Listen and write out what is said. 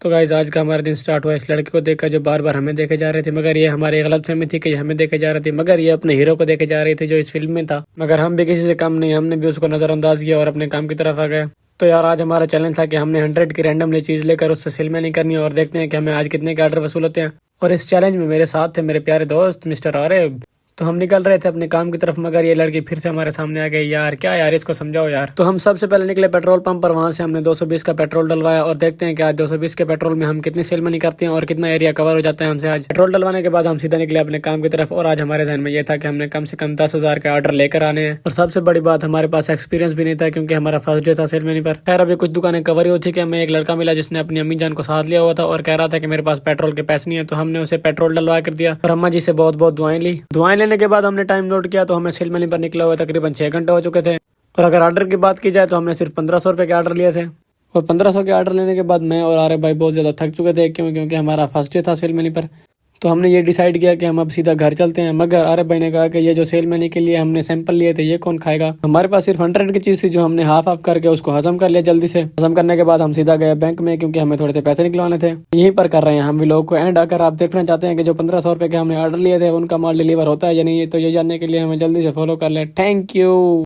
तो गाइस आज का हमारा दिन स्टार्ट हुआ इस लड़की को देखकर जो बार बार हमें देखे जा रहे थे, मगर ये हमारी गलतफहमी थी कि हमें देखे जा रहे थे, मगर ये अपने हीरो को देखे जा रही थी जो इस फिल्म में था। मगर हम भी किसी से कम नहीं, हमने भी उसको नजरअंदाज किया और अपने काम की तरफ आ गए। तो यार आज हमारा चैलेंज था कि हमने 100 की रैंडमली चीज लेकर उससे सिलमे नहीं करनी और देखते हैं कि हमें आज कितने के ऑर्डर वसूल होते हैं। और इस चैलेंज में मेरे साथ थे मेरे प्यारे दोस्त मिस्टर आरिफ। तो हम निकल रहे थे अपने काम की तरफ, मगर ये लड़की फिर से हमारे सामने आ गई। यार क्या यार, इसको समझाओ यार। तो हम सबसे पहले निकले पेट्रोल पंप पर, वहां से हमने 220 का पेट्रोल डलवाया और देखते हैं कि आज 220 के पेट्रोल में हम कितनी सेल मनी करते हैं और कितना एरिया कवर हो जाता है हमसे। आज पेट्रोल डलवाने के बाद हम सीधा निकले अपने काम की तरफ और आज हमारे जहन में यह था कि हमने कम से कम 10,000 के ऑर्डर लेकर आने हैं। और सबसे बड़ी बात, हमारे पास एक्सपीरियंस भी नहीं था क्योंकि हमारा फर्स्ट डे था सेल मनी पर। खैर अभी कुछ दुकानें कवर ही होती कि हमें एक लड़का मिला जिसने अपनी अम्मी जान को साथ लिया हुआ था और कह रहा था कि मेरे पास पेट्रोल के पैसे नहीं है, तो हमने उसे पेट्रोल डलवा कर दिया और अम्मा जी से बहुत बहुत दुआएं ली। दुआएं लेने के बाद हमने टाइम नोट किया तो हमें सेल मनी पर निकला हुआ तकरीबन 6 घंटे हो चुके थे। और अगर ऑर्डर की बात की जाए तो हमने सिर्फ 1500 रुपए के ऑर्डर लिए थे। और 1500 के ऑर्डर लेने के बाद मैं और आरिफ भाई बहुत ज्यादा थक चुके थे क्योंकि हमारा फर्स्ट डे था सेल मनी पर। तो हमने ये डिसाइड किया कि हम अब सीधा घर चलते हैं, मगर आरिफ भाई ने कहा कि ये जो सेल मनी के लिए हमने सैंपल लिए थे ये कौन खाएगा। हमारे पास सिर्फ 100 की चीज थी जो हमने हाफ हाफ करके उसको हजम कर लिया जल्दी से। हजम करने के बाद हम सीधा गए बैंक में क्योंकि हमें थोड़े से पैसे निकलवाने थे। यहीं पर कर रहे हैं हम भी लोगों को एंड। अगर आप देखना चाहते हैं कि जो 1500 रुपए के हमने ऑर्डर लिए थे उनका माल डिलीवर होता है या नहीं, तो ये जानने के लिए हमें जल्दी से फॉलो कर ले। Thank you.